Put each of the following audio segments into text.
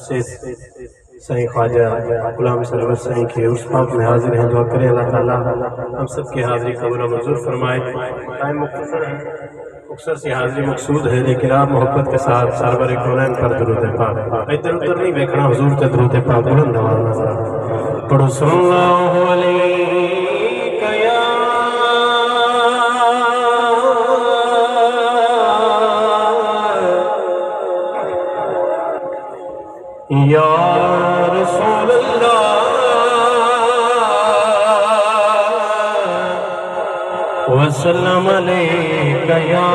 سے صحیح خواجہ غلام سرور صحیح کے اس پاک میں حاضر ہیں. دعا کریں اللہ تعالیٰ ہم سب کی حاضری قبول و منظور فرمائے. ٹائم مختصر سی حاضری مقصود ہے لیکن آپ محبت کے ساتھ سرور کونین پر درود پاک ادھر ادھر نہیں دیکھنا حضور کے درود پاک بلند آواز میں پڑھو. صلی اللہ علیہ یا رسول اللہ وسلم علیک یا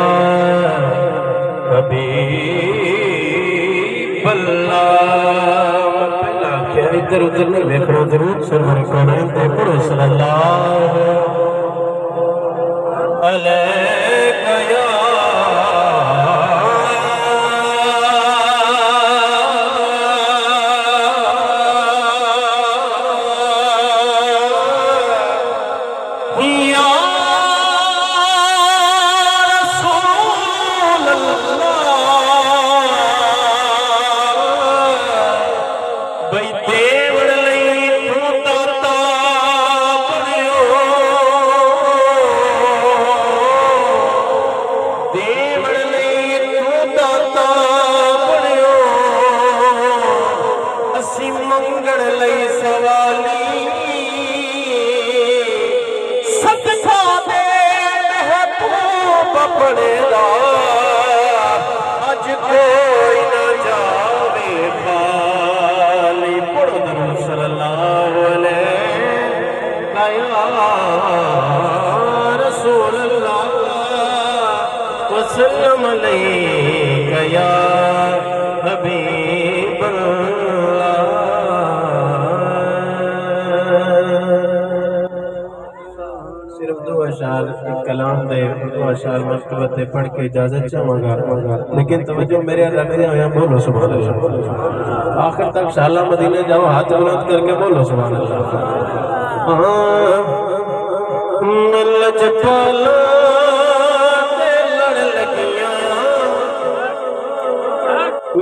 حبیب اللہ. پہلا خیر ادھر ادھر نہیں دیکھنا درود سرور کونین تے پڑھو. صلی اللہ علیک یا وسلم علیک یا حبیب اللہ. صرف دو اشعار کلام دے دو اشعار مکتوبت دے پڑھ کے اجازت چاہوں گا لیکن توجہ میرے رکھنے ہویا بولو سبحان اللہ. آخر تک شالہ مدینہ جاؤ ہاتھ بلند کر کے بولو سبحان اللہ. لج پالا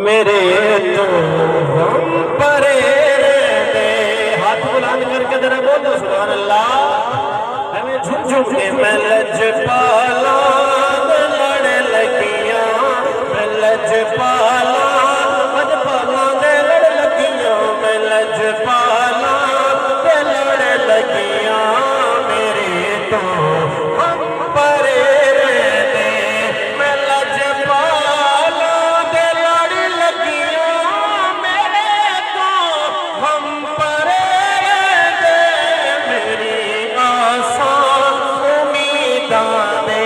میرے تو ہم پرے دے. ہاتھ بلند کر کے ذرا بولو سبحان اللہ. ہمیں جھک جھک کے میں لج پالا لڑ لگیاں میں لج پالا لج پالا دے لڑ لگیاں میں لج پالا دے لڑ لگیاں میرے تو ہم پرے دے. میں لج پالا دے لڑ لگیاں میرے تو ہم پرے دے. میری آسان امیداں دے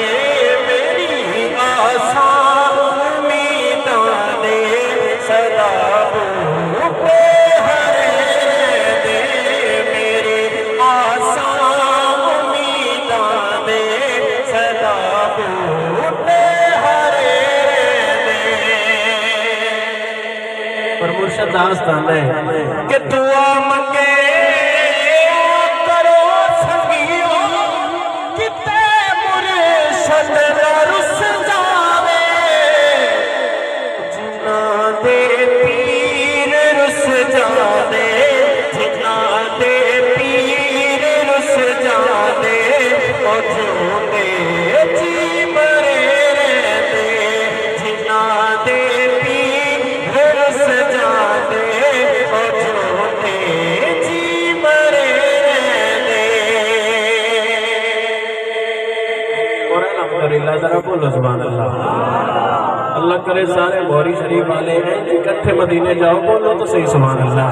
میری آسان امیداں دے صدا بوٹے ہرے دے. میری آسان امیداں دے صدا بوٹے ہرے دے. پر مرشد داستان ہے کہ دعا منگے کرو سنگیوں کتے مرشد رس جاوے جنا دے پیر رس جاوے جنا دے پیر رس جاوے او جھوٹے جی مرے دے. جنا دے پیر رس جاوے او جھوٹے جی مرے دے. اور الحمدللہ ذرا بولو سبحان اللہ. اللہ کرے سارے بوری شریف والے ہیں اکٹھے مدینے جاؤ بولو تو صحیح سبحان اللہ.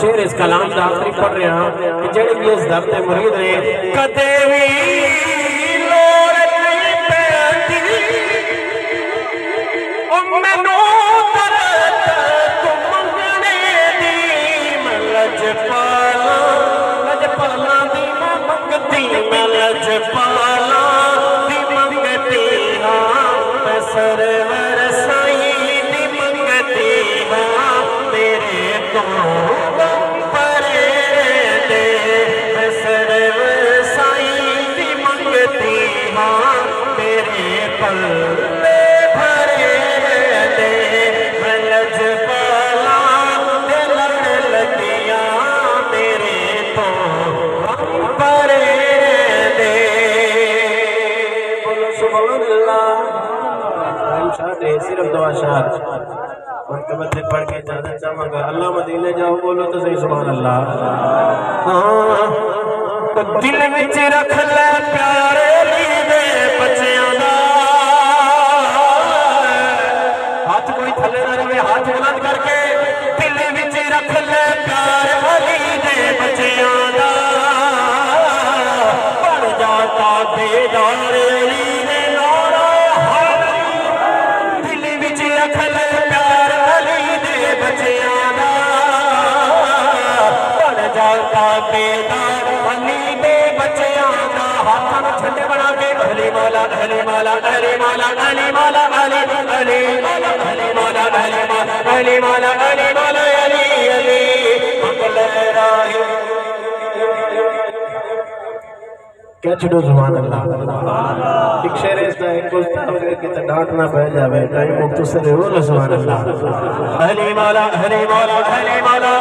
شعر اس کلام دا آخری پڑھ رہے ہیں کہ جڑے بھی اس در تے مرید نے کدے وی لوڑ نہیں پیندی او مینوں درد تو منگنے دی. میں لج پالا دی میں منگتی میں لج پالا دی منگتی ہاں میں سرور سائیں دی منگتی ہاں میرے تو غم پرے دے. میں سرور سائیں دی منگتی ہاں میرے پلے بھرے دے. مرتبت سے پڑھ کے اجازت چاہوں گا اللہ مدینے جاؤ بولو تو صحیح سبحان اللہ دل وچ رکھ لے پیارے لیدے بچیاں دا ہاتھ کوئی تھلے نہ رہے ہاتھ بلند کر کے دل وچ رکھ لے پیارے لیدے بچیاں دا بڑھ جاتا بیدار لیدے نورا دل وچ رکھ لے پیارے لیدے بچیاں دا بڑھ جاتا بیدار چھٹے بنا کے اہلی مولا اہلی مولا اہلی مولا اہلی مولا اہلی اہلی مولا اہلی مولا اہلی مولا اہلی مولا اہلی مولا علی علی منگل راہی کیا چھڑو زبان اللہ ایک شعر اس کا ایک کلتا ہے کہ ڈانٹ نہ پہ جاوے ٹائم مختصر ہے وہ زبان اللہ اہلی مولا اہلی مولا اہلی مولا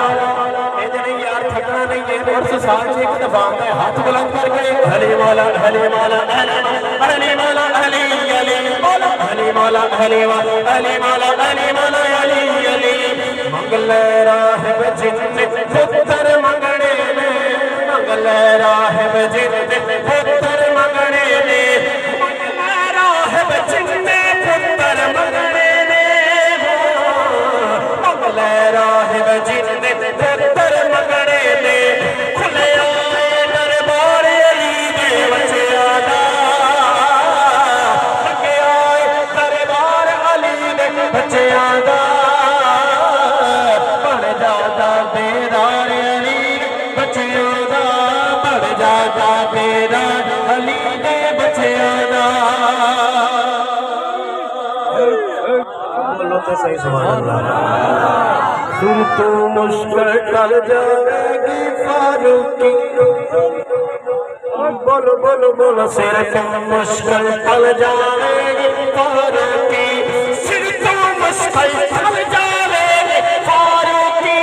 تھکنا نہیں ہے اور سے سال سے ایک دفعہ آتا ہے ہاتھ بلند کر کے اہلی مولا اہلی مولا اہلی مولا اہلی علی مولا اہلی مولا اہلی مولا اہلی مولا اہلی مولا علی علی منگل راہب جن پتر منگنے میں منگل راہب جن پتر منگنے میں منگل راہب جن پتر منگنے میں منگل راہب جن پتر منگنے صحیح سبحان اللہ پھر تو مشکل ٹل جائے گی فاروقی بولو بولو بولو سر تو مشکل ٹل جائے گی فاروقی سر تو مشکل ٹل جائے گی فاروقی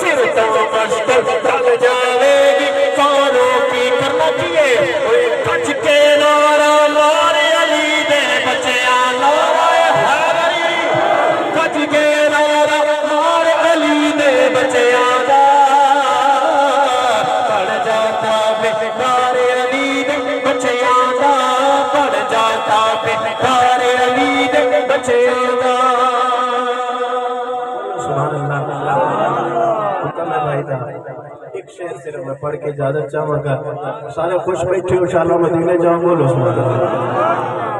سر تو مشکل ٹل جائے گی فاروقی کرنا چاہیے کچھ کے نارا مارے علی دے بچے سبحان اللہ ایک شعر صرف میں پڑھ کے اجازت چاہوں گا سارے خوش بیٹھے انشاءاللہ مدینے جاؤں بولو سبحان اللہ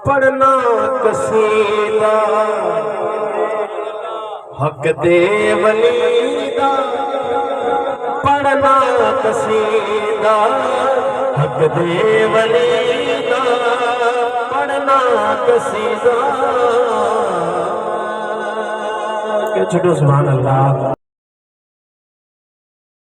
پڑھنا قصیدہ حق دے ولی دا پڑھنا قصیدہ حق دے ولی دا پڑھنا قصیدہ کہ چھٹو سبحان اللہ